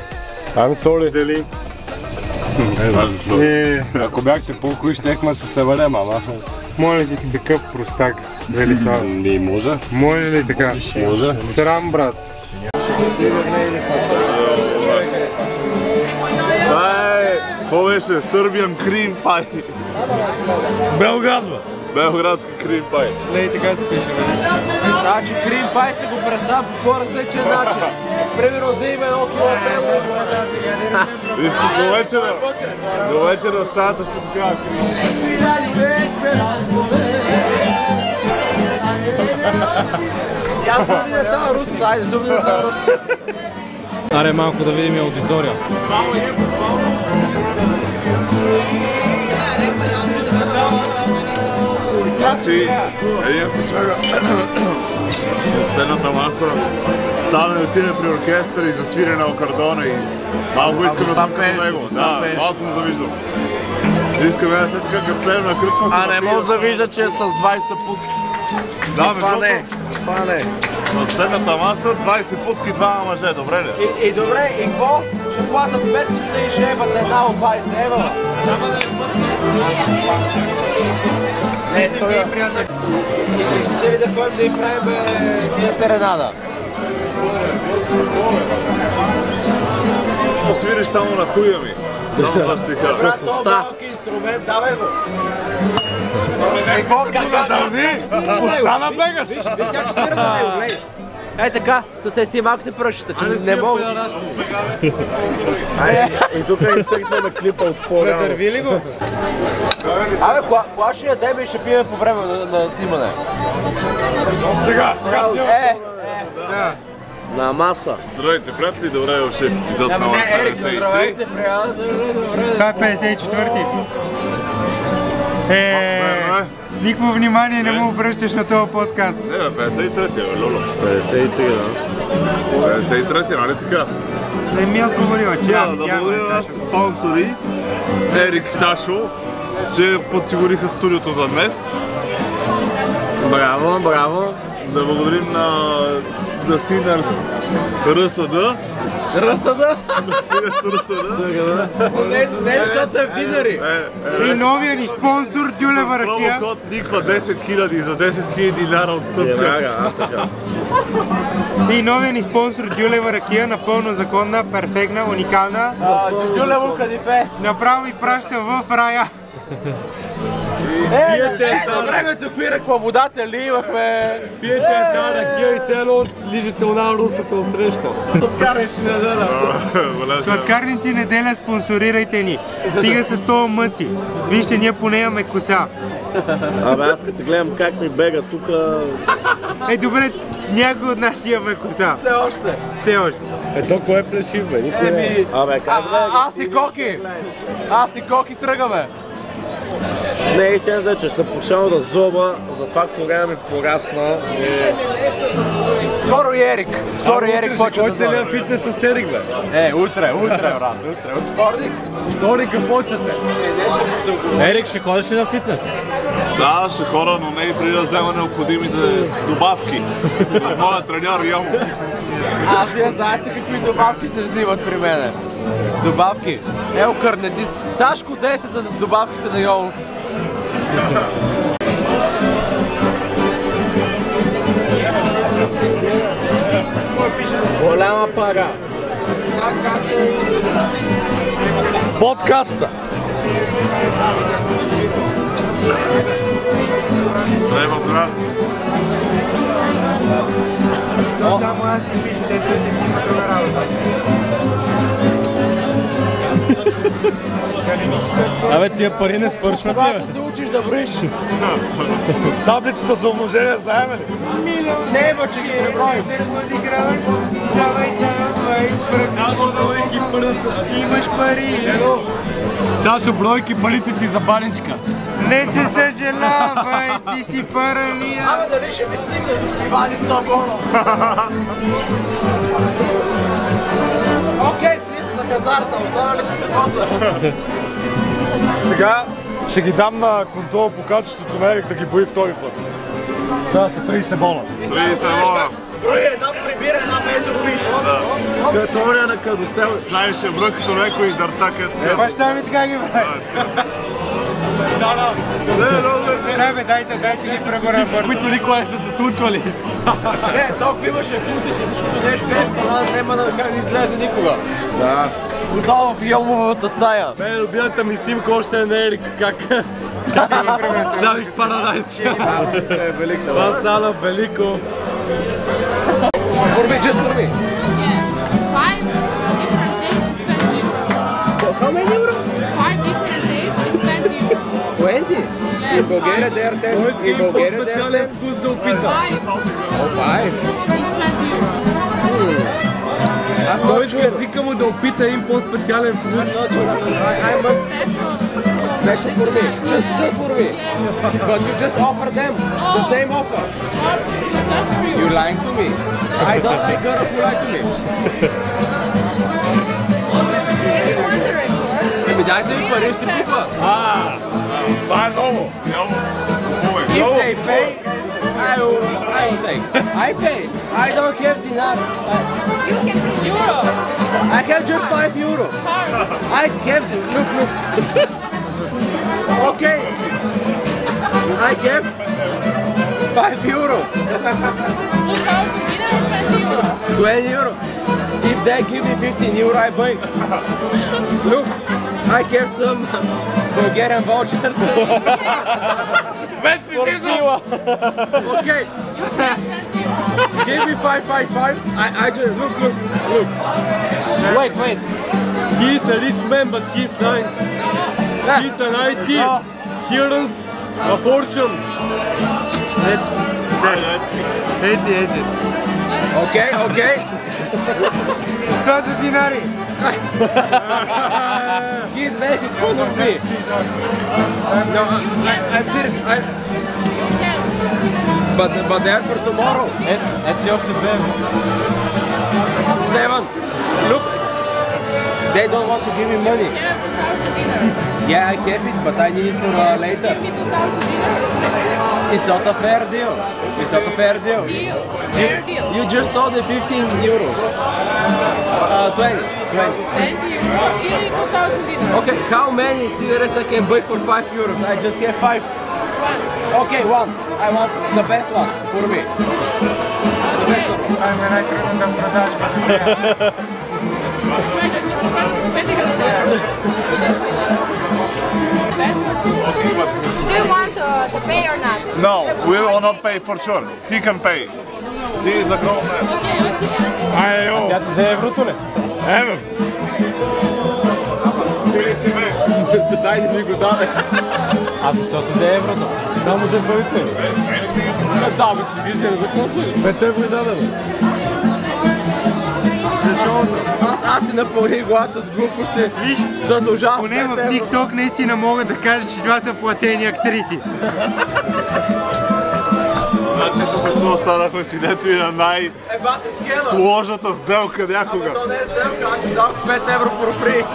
Speaker 2: I'm sorry.
Speaker 4: Дали?
Speaker 2: Ако бяхте по-кои, щехме да се съберем, ама.
Speaker 4: Моля ли ти такъв простак, Велислав?
Speaker 2: Не може.
Speaker 4: Моля ли така?
Speaker 2: Може.
Speaker 4: Срам, брат.
Speaker 1: Това е, какво беше? Serbian Cream Pie.
Speaker 2: Белград, бе.
Speaker 1: Белградски Cream Pie.
Speaker 4: Не, така се пише.
Speaker 6: Значи крим пай се го представя по по-различен начин. Примерно да има едно твое бело.
Speaker 1: Искам до вечера остата ще покажа
Speaker 6: Я зубни на тази русата, айде зубни на тази русата.
Speaker 2: Аре малко да видим аудитория.
Speaker 1: Значи, един кучага от седната маса стана и отиде при оркестър и засвири на акордона и малко искам да съм като него. Да, малко му завиждам. Искаме да се така като седем на кръчма се.
Speaker 6: А не мога да вижда, че е с 20 путки.
Speaker 1: Да, това не. На седната маса 20 путки, 2 мъже, добре ли?
Speaker 6: И добре, и какво? Ще платят сметките и ще ебат една от 20 евро. Не, той е приятел. Искате ли да ходим да им правим ние серенада?
Speaker 1: Посвириш само на хуя ми. Само това ще ти кажа.
Speaker 6: С уста. Малки инструмент, давай го. Какво?
Speaker 2: Уста набегаш!
Speaker 6: Виж как свира на него, гледай. Ей така, с тези малките пръщата, че не мога.
Speaker 2: И тук е инсектите на клипа от по-рано.
Speaker 4: Дърви ли го?
Speaker 6: Абе, кога ще ядем и ще пием по време на снимане?
Speaker 2: Сега
Speaker 4: Да.
Speaker 6: На маса.
Speaker 1: Здравейте, приятели, добре дошли в епизод номер 53.
Speaker 6: Здравейте, приятели.
Speaker 4: Това е 54-ти. Никакво внимание не му обръщаш на този подкаст.
Speaker 1: Не бе, 53-ти бе, Лоло.
Speaker 2: 53, да.
Speaker 1: 53-ти, нали така?
Speaker 4: Не ми е отговорила, че
Speaker 1: Да благодаря на нашите спонсори, Ерик и Сашо, че подсигуриха студиото за днес.
Speaker 6: Браво, браво.
Speaker 1: Да благодарим на The Sinners РСД.
Speaker 6: Ръсада?
Speaker 1: РСД.
Speaker 6: Не, защото е в динари.
Speaker 4: И новия ни спонсор Дюлева ракия.
Speaker 1: С промокод Никва 10 000 за 10 000 лара отстъпка.
Speaker 4: И новия ни спонсор Дюлева ракия, напълно законна, перфектна, уникална.
Speaker 6: Дюлево кадифе.
Speaker 4: Направо и праща в рая.
Speaker 6: На времето какви рекламодатели имахме.
Speaker 2: Пиете една ракия и все едно лижете една русата отсреща.
Speaker 6: Топкарници неделя.
Speaker 4: Сладкарници неделя, спонсорирайте ни. Стига с това мъци. Вижте, ние поне имаме коса.
Speaker 2: Абе аз като гледам как ми бега тука...
Speaker 4: Добре, някой от нас имаме коса.
Speaker 6: Все още.
Speaker 4: Все още.
Speaker 2: Ето кой е плешив, бе? Никой не. Абе как бе?
Speaker 6: Аз и Коки тръгаме.
Speaker 2: Не, истината е, че съм почнал да зоба, затова кога ми порасна.
Speaker 6: Скоро и Ерик. Скоро и Ерик почва да
Speaker 2: зоба. Кой целият фитнес с Ерик, бе?
Speaker 6: Утре, брат. Утре. От вторник.
Speaker 2: Вторника почвате. Ерик, ще ходиш ли на фитнес?
Speaker 1: Да, ще хора, но не и преди да взема необходимите добавки от моя треньор Йомо.
Speaker 6: Вие знаете какви добавки се взимат при мене? Добавки? Карнетин. Сашко 10 за добавките на Йомо.
Speaker 2: Голяма пара. Подкаста.
Speaker 1: Трябва, брат.
Speaker 4: Само аз не пиша, те другите си имат друга работа.
Speaker 2: Абе, тия пари не свършват, бе.
Speaker 6: Когато се учиш да вриш.
Speaker 2: Таблицата за умножение, знаем ли?
Speaker 6: Не, че ги преброим.
Speaker 4: Давай, съжалявай, имаш пари.
Speaker 2: Сашо, бройки парите си за баничка.
Speaker 4: Не се съжалявай, ти си парания.
Speaker 7: Абе, дали ще ми стигне до Ивани 100 гола? Окей, слиза за хазарта, останалите се коса.
Speaker 2: Сега ще ги дам на контрол по качеството на Ерик да ги бои втори път. Това са 30 бола.
Speaker 1: 30 бола.
Speaker 7: Други една прибира, една печови.
Speaker 1: Това е теория на карусел. Това ще връх като някой дъртакът.
Speaker 4: Баща ми така ги прави. Не бе, дайте ги пребора бързо.
Speaker 2: Които никога не са се случвали.
Speaker 7: Не, толкова имаше футеше, защото нещо не е стана, няма да излезе никога.
Speaker 1: Да.
Speaker 7: Особено в Йолмовата стая.
Speaker 2: Мен любимата ми снимка още е на Ерик, как Завик Парадайс. Това стана велико.
Speaker 7: For me, just for me.
Speaker 8: Yeah. 5 different days to spend euro.
Speaker 7: How many euro?
Speaker 8: 5 different days to spend euro.
Speaker 7: 20?
Speaker 8: Yes,
Speaker 7: In Bulgaria they are 10. In Bulgaria they are 10.
Speaker 2: Вкус да опита.
Speaker 7: 5.
Speaker 8: To spend euro.
Speaker 2: Той иска езика му да опита един по-специален вкус.
Speaker 7: I must special for me. Just for me. But you just offer them the same offer.
Speaker 8: Just for you.
Speaker 7: You're lying to me. I don't like girl who lie to me. Еми дайте ми пари, си купа.
Speaker 2: Това е ново.
Speaker 7: If they pay, I will take. I pay. I don't have dinars.
Speaker 8: Euro.
Speaker 7: I have just 5 euro. I have, look. Okay. I have 5 euro.
Speaker 8: 2,000 dinars, 20 euro.
Speaker 7: 20 euro. If they give me 15 euro, I buy. Look, I have some Bulgarian vouchers. Okay. Give me 555. I just look.
Speaker 2: Wait. He's a rich man, but he's lying. He's an IT. He earns a fortune.
Speaker 4: Ети.
Speaker 7: Okay.
Speaker 4: Това са динари.
Speaker 7: She's making fun of me. No, I'm serious.
Speaker 8: You can.
Speaker 7: But they are for tomorrow.
Speaker 2: Ето ти още две.
Speaker 7: 7. Look, they don't want to give me money.
Speaker 8: You have 2,000 dinars.
Speaker 7: Yeah, I have it, but I need it for later.
Speaker 8: Give me 2,000 dinars.
Speaker 7: It's not a fair deal.
Speaker 8: Deal. Fair deal.
Speaker 7: You just told me 15 euro. 20.
Speaker 8: 20 euro. Или 2,000 dinars.
Speaker 7: Okay, how many cigarettes I can buy for 5 euros? I just have 5. Okay, one. I want the best one for me. The best one.
Speaker 4: Айде, най-трудно да продаш.
Speaker 9: Do you want to pay or not?
Speaker 1: No, we will not pay for sure. He can pay. He is a grown man.
Speaker 2: Тя ти взе еврото ли? Еме.
Speaker 7: Дай да ми го даде.
Speaker 2: А защото взе еврото? Само взе парите ли?
Speaker 7: Да, бе, си визия за какво са ли?
Speaker 2: 5 евро и даде, бе.
Speaker 7: Аз си напълних главата с глупости. Заслужавам.
Speaker 4: Поне в TikTok наистина мога да кажа, че това са платени актриси.
Speaker 1: Значи тук станахме свидетели на най-сложната сделка някога.
Speaker 7: То не е сделка, аз ти дам 5 евро for free.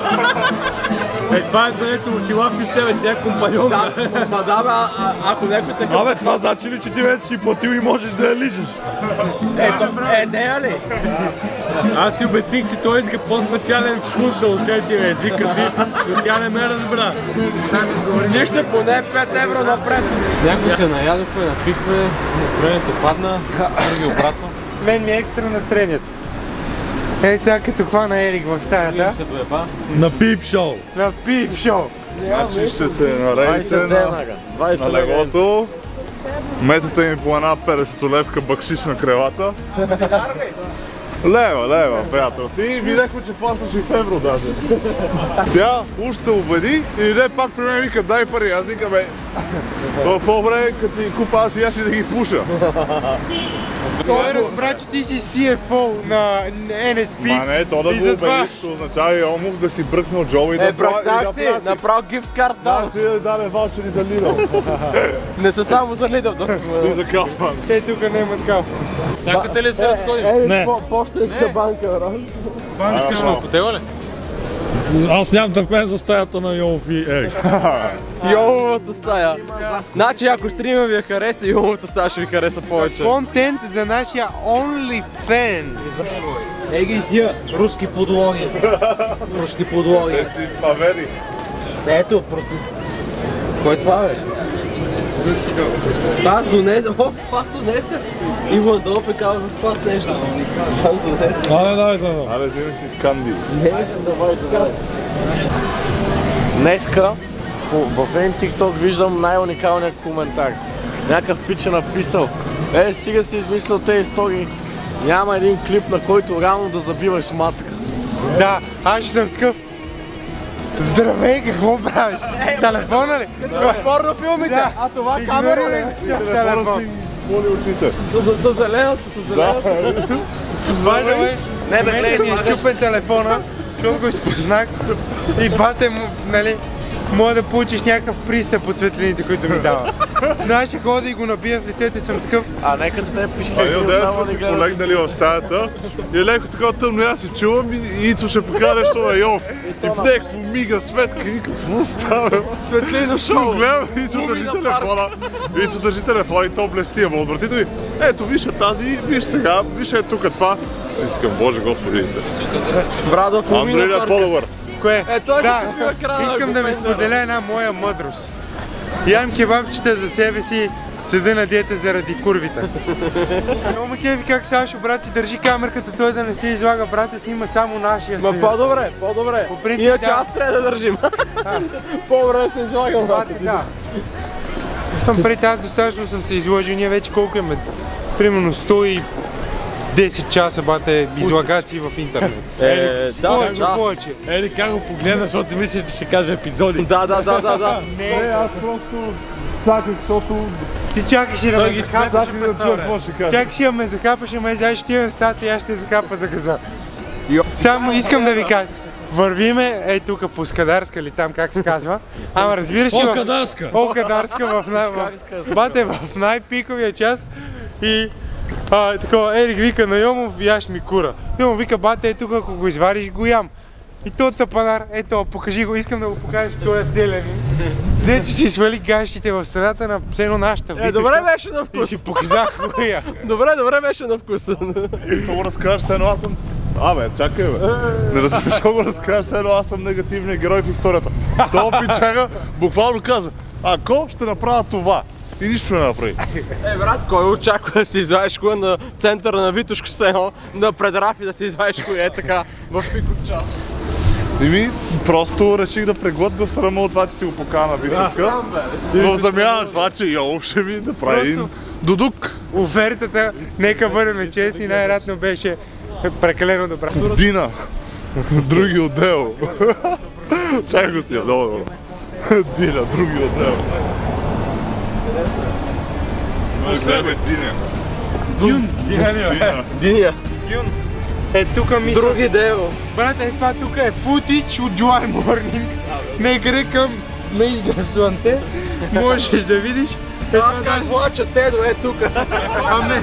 Speaker 2: Това е заето си лапи с тебе, тя е компаньон.
Speaker 7: Ма да, бе, ако някой така...
Speaker 2: Абе, това значи ли, че ти вече си платил и можеш да я лижеш?
Speaker 7: Нея ли?
Speaker 2: Аз си обясних, че той иска по-специален вкус да усети езика си, но тя не ме разбра.
Speaker 7: Нищо, поне 5 евро напред.
Speaker 2: Някой се наядохме, напихме, настроението падна, други обратно.
Speaker 4: Мен ми е екстра настроението. Ей сега като хвана Ерик в стаята.
Speaker 2: На пип шоу.
Speaker 4: На пип шоу.
Speaker 1: Значи ще се наредите на леглото. Метате ми по една 50-левка бакшиш на кревата. Лева, приятел. Ти видяхме, че плащаш и в евро даже. Тя уж те убеди и иде пак при мен вика дай пари. Аз вика бе, По-добре, като си купа аз и аз и да ги пуша.
Speaker 4: Той разбра, че ти си CFO на NSP.
Speaker 1: Ма не, то да го обелиш, означава и Омух да си бръкне от джоба и да
Speaker 6: бръкнах си, направо гифт карт
Speaker 1: да. Да, си даде ваучери за Lidl.
Speaker 6: Не са само за Lidl.
Speaker 1: И за Kaufland.
Speaker 4: Те тук нямат Kaufland.
Speaker 6: Чакате ли се разходи?
Speaker 2: Не.
Speaker 6: Пощенска банка, брат. Искаш на хотела ли?
Speaker 2: Аз нямам търпение за стаята на Йолов и Ерик.
Speaker 6: Йоловата стая. Значи ако стрима ви хареса, Йоловата стая ще ви хареса повече.
Speaker 4: Контент за нашия OnlyFans.
Speaker 7: Еги тия руски подлоги. Руски подлоги.
Speaker 1: Те си павери.
Speaker 7: Ето, против. Кой е това, бе?
Speaker 4: Руски долар.
Speaker 7: Спас донесе. О, Спас донесе. Иво Адолф е казал за Спас нещо. Спас донесе.
Speaker 2: Давай.
Speaker 1: Аре, вземи си с Канди.
Speaker 6: давай. Днеска в един TikTok виждам най-уникалният коментар. Някакъв пич е написал: стига си измислил тези истории. Няма един клип, на който реално да забиваш мацка.
Speaker 4: Да, аз ще съм такъв. Здравей, какво правиш? Телефона ли?
Speaker 6: Порнофилмите! А това камера ли?
Speaker 4: Телефон.
Speaker 1: Моли очите.
Speaker 6: С зелената, с зелената.
Speaker 4: Давай.
Speaker 6: Не бе,
Speaker 4: гледай, ми е чупен телефона, защото го изпознах и бате му, нали, може да получиш някакъв пристъп от светлините, които ми дава. Но аз ще ходя и го набия в лицето и съм такъв.
Speaker 6: А нека те пишки.
Speaker 1: Ние отдеве сме си полегнали в стаята и е леко такова тъмно, аз си чувам и Ицо ще покажа нещо на Йов. И някакво мига светка и какво става?
Speaker 6: Светлино шоу!
Speaker 1: Гледам, Ицо държи телефона. Ицо държи телефона и то блести, ама отвратито и ето виж тази, виж сега, виж ето тук това. Си искам, Боже Господи Ице.
Speaker 6: Брада в
Speaker 1: Андрей е по-добър.
Speaker 4: Кое?
Speaker 6: той
Speaker 4: Да,
Speaker 6: ще чуя крана.
Speaker 4: искам да ви споделя една моя мъдрост. Ям кебабчета за себе си, седа на диета заради курвите. Много ме кефи как Сашо брат си държи камерката, той да не се излага, брата снима само нашия.
Speaker 6: Ма по-добре, по-добре. Иначе аз трябва да държим. По-добре да се излагам, брат.
Speaker 4: Да. Съм пред аз достатъчно съм се изложил, ние вече колко имаме? Примерно 110 часа бате излагации в интернет. Повече.
Speaker 2: Ели как го погледна, защото си мисля, че ще каже епизоди.
Speaker 6: Да.
Speaker 1: Не, аз просто чаках, защото...
Speaker 4: Ти чакаш да ме захапаш.
Speaker 1: Чакаш
Speaker 4: да ме захапаш, ама сега ще отивам в стаята и аз ще захапа за газа. Само искам да ви кажа. Вървиме, ей тук по Скадарска или там как се казва. Ама разбираш ли Окадарска в най-пиковия час и такова Ерик вика на Йомов, яш ми кура. Йомов вика, бате, ей тук ако го извариш го ям. И то тъпанар, ето, покажи го, искам да го покажеш този селянин. Взе, че си свали гащите в страната на все едно нашата витушка.
Speaker 6: Добре беше на вкус.
Speaker 4: И си показах го я.
Speaker 6: Добре беше на вкус.
Speaker 1: Това го разкажеш, все едно аз съм... Абе, чакай бе. Не разбираш какво го разкажеш, все едно аз съм негативният герой в историята. Това пичага буквално каза: ако ще направя това. И нищо не направи.
Speaker 6: Брат, кой очаква да си извадиш коя на центъра на Витушка, все едно на предрафи да си извадиш коя така в пиков час?
Speaker 1: Просто реших да преглътна срама от това, че си го покана на Витушка. В замяна на това, че Йолов ще ми да прави един дудук.
Speaker 4: Офертата, нека бъдем честни, най-вероятно беше прекалено добра.
Speaker 1: Дина, други отдел. Чакай го си, много добро. Дина, други отдел. Гледай, Диня.
Speaker 6: Диня.
Speaker 4: Е, тук мисля...
Speaker 6: Други дело.
Speaker 4: Брат, това тук е футич от July Morning. Некъде към на изгрев слънце. Можеш да видиш.
Speaker 6: Аз как влача Тедо е тук.
Speaker 4: Аме.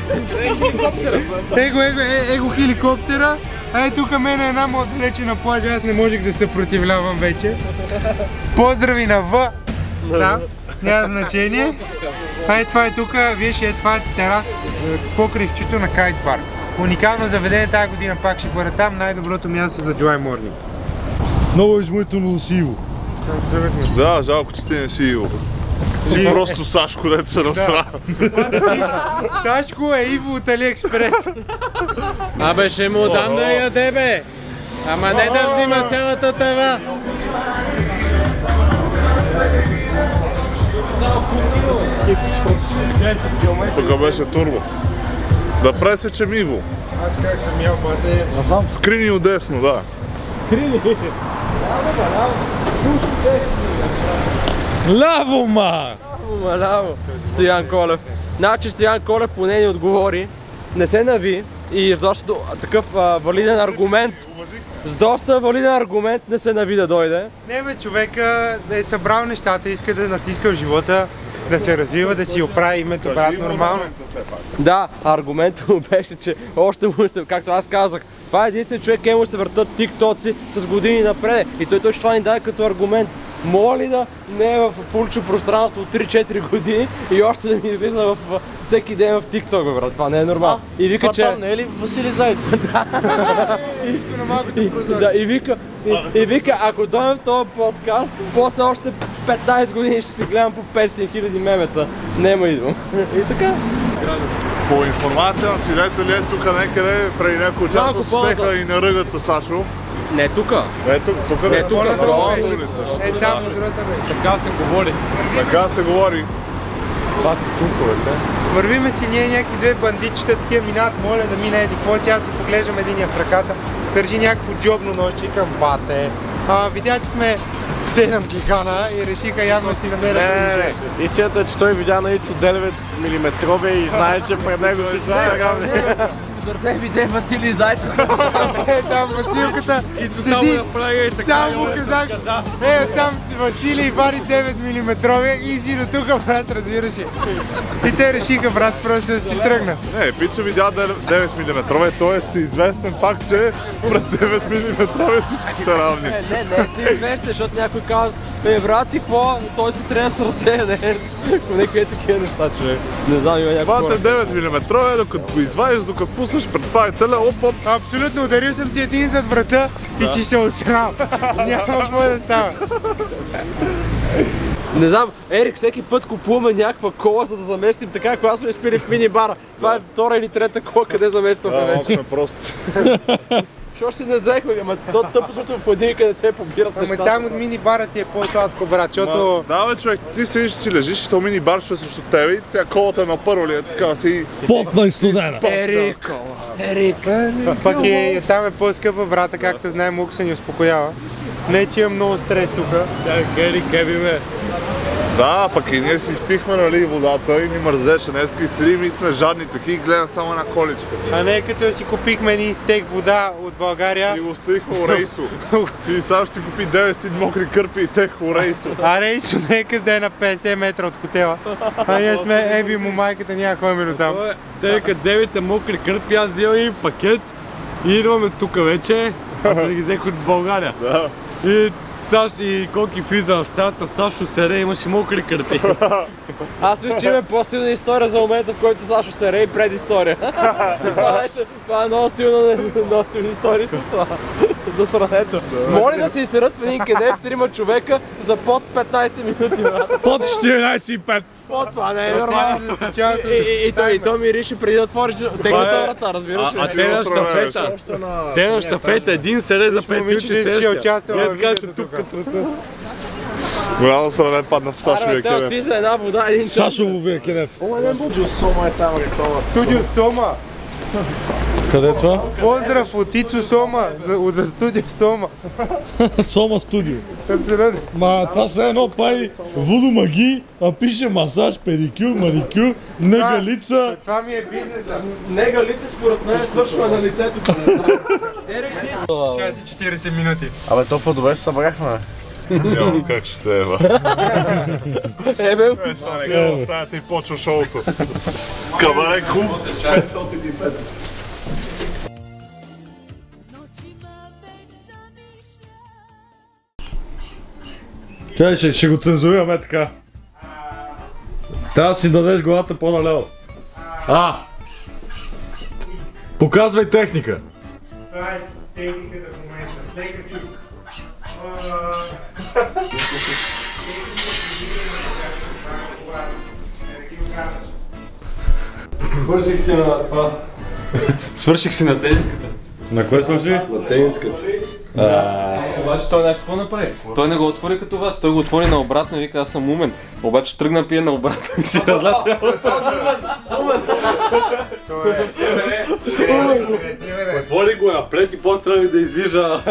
Speaker 4: Его хеликоптера. Ай, тук мен е една отдалечена плажа, аз не можех да съпротивлявам вече. Поздрави на В. Да, няма значение. Ай, това е тук, виж, това е терас, покривчето на Кайт парк. Уникално заведение тази година пак ще бъде там, най-доброто място за July Morning.
Speaker 1: Много измътно си Иво. Да, жалко, че ти не си Иво. Си просто Сашко, дето се насра.
Speaker 4: Сашко е Иво от Алиекспрес.
Speaker 2: Абе, ще му дам да яде, бе. Ама не да взима цялата това.
Speaker 1: Тук беше турбо. Да пресечем Иво.
Speaker 4: Аз как съм ял, бате?
Speaker 1: Скрини отдесно, да.
Speaker 2: Скрини? Ляво, ма!
Speaker 7: Маляво. Стоян Колев. Значи Стоян Колев поне ни отговори, не се нави и с доста такъв валиден аргумент. С доста валиден аргумент не се нави да дойде.
Speaker 4: Не бе, човека е събрал нещата, иска да натиска в живота, да се развива, да си оправи името, брат, нормално.
Speaker 7: Да, аргументът му беше, че още му ще, както аз казах, това е единствен човек, му ще въртат тиктоци с години напред. И той точно това ни даде като аргумент. Моля ли да не е в публично пространство от 3-4 години и още да ми излиза в всеки ден в TikTok, брат. Това не е нормално. И вика, че...
Speaker 6: там не е ли Васили Зайцев?
Speaker 7: Да, и вика, ако дойдем в този подкаст, после още 15 години ще си гледам по 500 000 мемета. Нема идвам. И така.
Speaker 1: По информация на свидетели е тук някъде преди няколко часа стеха и наръгат с Сашо.
Speaker 7: Не тука.
Speaker 1: Тук
Speaker 7: не тука.
Speaker 4: Е, там, другата бе.
Speaker 7: Така се говори.
Speaker 1: Така се говори.
Speaker 7: Това са слуховете.
Speaker 4: Вървиме си ние някакви две бандитчета, такива минават, моля да мине еди какво си, аз да поглеждам единия в ръката, държи някакво джобно нощ, викам бате. Видя, че сме 7 гигана и решиха явно си намерят приложение.
Speaker 6: Истината е, че той видя на Ицо 9 мм и знае, че пред него всички са равни.
Speaker 7: Дърде виде Васили Зайцев.
Speaker 4: Там Василката седи, само му казах, там Василий вари 9 мм и си до тук, брат, разбираш ли. И те решиха, брат, просто да си тръгнат.
Speaker 1: Не, пича видя 9 мм, т.е. известен факт, че пред 9 мм всички са равни.
Speaker 7: Не си известен, защото някой казва, брат и какво, той се трябва с ръце, не, някакви такива неща, човек. Не знам, има някакво.
Speaker 1: Това е 9 мм, докато го извадиш, докато пуснеш предпалителя, оп.
Speaker 4: Абсолютно, ударил съм ти един зад врата и си се осрал. Няма какво да става.
Speaker 7: Не знам, Ерик, всеки път купуваме някаква кола, за да заместим така, когато сме спили в мини-бара. Това е втора или трета кола, къде заместваме вече.
Speaker 1: Сме просто.
Speaker 7: Що си не взехме, ама то тъпото в ходилника не се побират нещата.
Speaker 4: Ама там от мини-бара ти е по-сладко, брат, защото...
Speaker 1: Да бе, човек, ти седиш си лежиш и то мини-бар ще е срещу тебе и тя колата е на първо ли е така си...
Speaker 2: Потна и студена.
Speaker 7: Ерик.
Speaker 4: Пък там е по-скъпа, брата, както знаем, Лукса ни успокоява. Не, че имам много стрес тука.
Speaker 7: Ерик, ме.
Speaker 1: Да, пък и ние си изпихме, нали, водата и ни мързеше днеска и седим и сме жадни таки и гледам само една количка.
Speaker 4: А не като си купихме един стек вода от България.
Speaker 1: И го оставихме у Рейсо. И сега ще си купи 9 мокри кърпи и тех у Рейсо.
Speaker 4: А Рейсо нека да е на 50 метра от хотела. А ние сме еби му майката, няма ходим до там.
Speaker 2: Те като вземете мокри кърпи, аз взимам и пакет и идваме тук вече. Аз ги взех от България.
Speaker 1: Да.
Speaker 2: И колки влиза в стаята, Сашо Сере имаше мокри кърпи.
Speaker 7: Аз мисля, че има по-силна история за момента, в който Сашо Сере и предистория. Това е много силна история с това. За срането. Моля да се изсерат в един кедев 3 човека за под 15 минути, брат.
Speaker 2: Под 14,5.
Speaker 7: Това не е нормално. И той мирише преди да отвориш техната врата, разбираш ли?
Speaker 2: Те на щафета, един сере за 5 минути сеща. И така се тупкат ръце.
Speaker 1: Голямо сране падна в Сашовия кедев.
Speaker 7: Ти за една вода, един час.
Speaker 2: Сашовия кедев.
Speaker 1: Студио Сома е там реклама.
Speaker 4: Студио Сома!
Speaker 2: Къде е това?
Speaker 4: Поздрав от Ицо Сома, за Студио Сома.
Speaker 2: Сома студио.
Speaker 4: Абсолютно.
Speaker 2: Ма това са едно прави водомаги, а пише масаж, педикюр, маникюр, негалица.
Speaker 4: Това ми е бизнеса.
Speaker 7: Негалица според мен свършва на лицето.
Speaker 4: Час и 40 минути.
Speaker 6: Абе, то по-добре се събрахме.
Speaker 1: Няма как ще е, ба. Сега останете и почва шоуто. Кабаре Клуб 505.
Speaker 2: Чай, ще го цензурираме така. Трябва да си дадеш главата по-наляво. Показвай техника.
Speaker 4: Това е техниката в момента. Лека чук.
Speaker 2: Свърших си на това.
Speaker 3: Свърших си на тениската.
Speaker 2: На кое свърши?
Speaker 3: На тениската. Обаче той нещо какво направи? Той не го отвори като вас, той го отвори на обратно и вика аз съм умен. Обаче тръгна пие на обратно и си разля цялото.
Speaker 2: Отвори го напред и после трябва да излижа.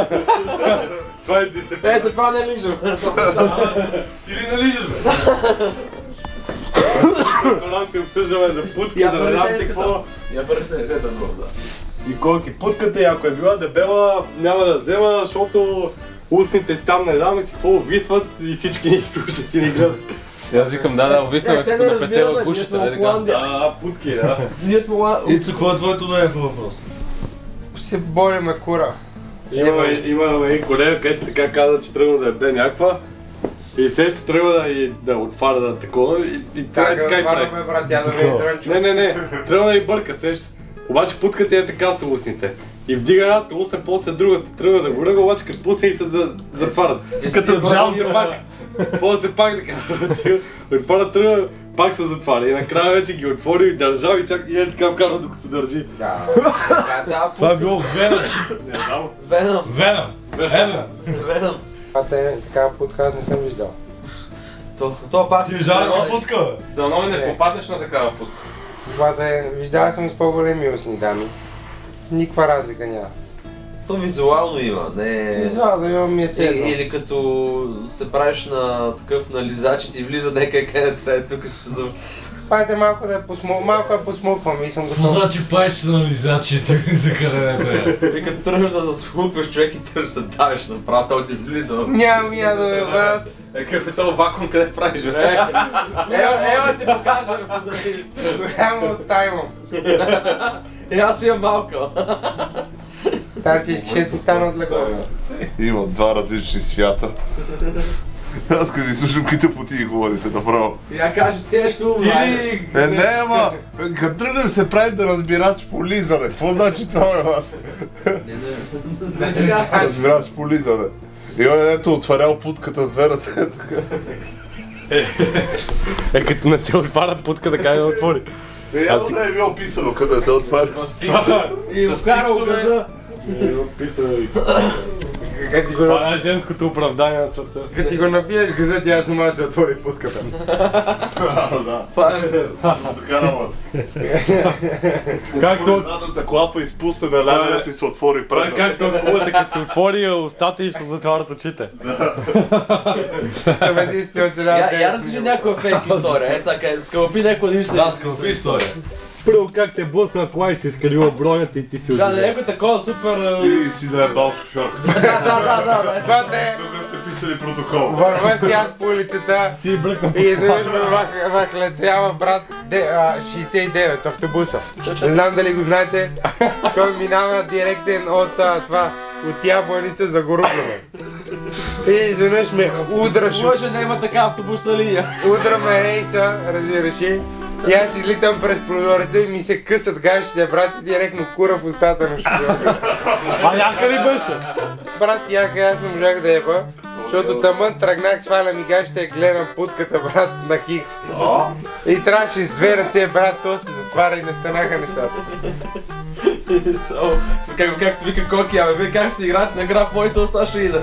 Speaker 2: Това е дисциплина.
Speaker 7: За това не лижам.
Speaker 2: Или не лижаш, бе? ресторант и обсъждаме за путки, за не знам си какво.
Speaker 3: Я върнете рета много, да.
Speaker 2: И колки путката, и ако е била дебела, няма да взема, защото устните там не знам и си какво обвисват и всички ни слушат и ни гледат.
Speaker 3: И аз викам, да, обвисваме като ме петела кушата, нали така?
Speaker 2: Да, путки, да.
Speaker 6: Ние сме
Speaker 5: Ицо, какво е твоето наеко въпрос?
Speaker 4: Се болиме кура.
Speaker 2: Имаме един колега, където така каза, че тръгна да яде някаква. И сега ще тръгва да отваря да такова и това е така и прави.
Speaker 4: Брат, тя да ме изрънчу.
Speaker 2: Не, тръгва да и бърка, сеща. Обаче путката е така са устните. И вдига едната уста, после другата тръгва да го ръга, обаче като пусне и се затварят. Като жал се пак. После пак така отваря, тръгва, пак се затваря. И накрая вече ги отвори и държал и чак и е така вкарва докато държи.
Speaker 5: Това е било Веном.
Speaker 2: Не знам.
Speaker 5: Веном.
Speaker 4: Това е такава путка, аз не съм виждал.
Speaker 3: Това пак...
Speaker 5: Ти жал си путка, бе?
Speaker 3: Дано и не попаднеш на такава путка.
Speaker 4: Това виждал съм с по-големи устни дами. Никаква разлика няма.
Speaker 3: То визуално има, не...
Speaker 4: Визуално има ми е седно.
Speaker 3: Или като се правиш на такъв нализач и ти влиза някъде къде трябва тук да се зъв...
Speaker 4: Пайте малко да посмуквам и съм готов.
Speaker 5: Значи правиш се на лизачите за къде не трябва.
Speaker 3: И като тръгнеш да засмукваш човек и тръгнеш да давиш направо, той ти влиза.
Speaker 4: Няма я да ме брат.
Speaker 3: Какъв е този вакуум, къде правиш, бе? Ева ти покажа, бе.
Speaker 4: Голямо уста имам.
Speaker 3: Аз имам малка.
Speaker 4: Тази искаше ти стана от леко.
Speaker 5: Има два различни свята. Аз къде слушам какви тъпоти говорите направо.
Speaker 3: Я кажи ти нещо, бе.
Speaker 5: Не, ама, като тръгнем се прави да разбирач по лизане. Какво значи това, бе, вас? Разбирач по лизане. И он ето отварял путката с две ръце, така.
Speaker 2: Като не се отваря путката, как да отвори?
Speaker 5: Явно не е било писано къде се отваря.
Speaker 3: И вкарал газа.
Speaker 2: Това е женското оправдание на света.
Speaker 4: Като ти го набиеш газа, тя сама да се отвори путката.
Speaker 5: Това е така работа.
Speaker 2: Както...
Speaker 5: Задната клапа изпусне на лягането и се отвори предната.
Speaker 2: Както кулата, като се отвори устата и ще затварят очите.
Speaker 4: Съм единствено оцеляват.
Speaker 3: Я разкажи някоя фейк история, скълпи някой един ще да скълпи история.
Speaker 2: Първо как те блъсна кола и си изкалила бронята и ти си
Speaker 3: Да, някой такова супер...
Speaker 5: И си да е бал шофьор.
Speaker 3: Да.
Speaker 4: Това те...
Speaker 5: Тук сте писали протокол.
Speaker 4: Върва си аз по улицата и изведнъж ме вахлетява брат 69 автобуса. Не знам дали го знаете, той минава директен от тия болница за Горубнове. И изведнъж ме удраш.
Speaker 3: Може да има така автобусна линия.
Speaker 4: Удра ме рейса, разбираш ли? И аз излитам през прозореца и ми се късат гащите, брат, и директно кура в устата на шофьора.
Speaker 2: А яка ли беше?
Speaker 4: Брат, яка, аз не можах да еба, защото тъмън тръгнах, сваля ми гащите, гледам путката, брат, на Хикс. И трябваше с две ръце, брат, то се затваря и не станаха нещата.
Speaker 3: Както вика Коки, абе, вие как ще играете на игра в моите уста ще иде.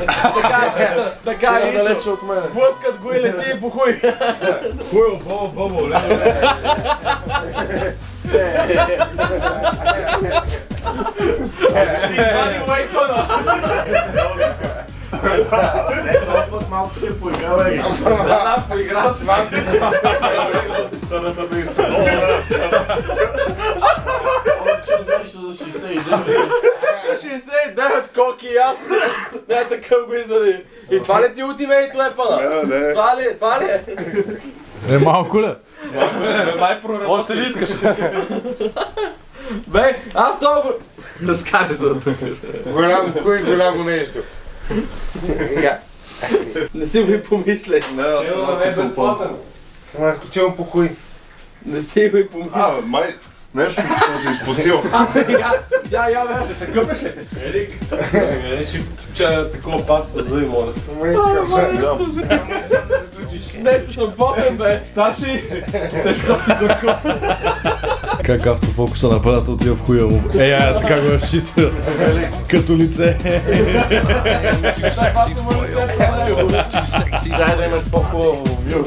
Speaker 3: Така е,
Speaker 6: далече от мене.
Speaker 3: Блъскат го и лети и похуй.
Speaker 5: Хуй, бобо, леле.
Speaker 3: Ти извади Уейкона.
Speaker 6: Малко се поиграва и...
Speaker 3: Да, поигра си.
Speaker 5: Старата бейца.
Speaker 6: Нещо за 69.
Speaker 3: 69 Коки и аз. Не, такъв го извади. И това ли ти ултимейт уепъна?
Speaker 5: Не.
Speaker 3: Това ли е?
Speaker 2: Е, малко ли?
Speaker 3: Май проработи.
Speaker 2: Още ли искаш?
Speaker 3: Бе, аз това го... Разкажи за тук.
Speaker 4: Голямо нещо.
Speaker 3: Не си го и помисляй.
Speaker 5: Не, аз съм безплатен.
Speaker 4: Ама скочилам по хуй.
Speaker 3: Не си го и помисляй.
Speaker 5: Май... Нещо съм се изплатил.
Speaker 3: Я, бе, ще се къпеш ли?
Speaker 2: Ерик, че такова пас за да има.
Speaker 3: Нещо съм потен, бе. Старши. Тежко си горко.
Speaker 2: Как автофокуса на апарата отива в хуя му. Така го разчита. Като лице.
Speaker 6: Трябва да имаш по-хубаво вю.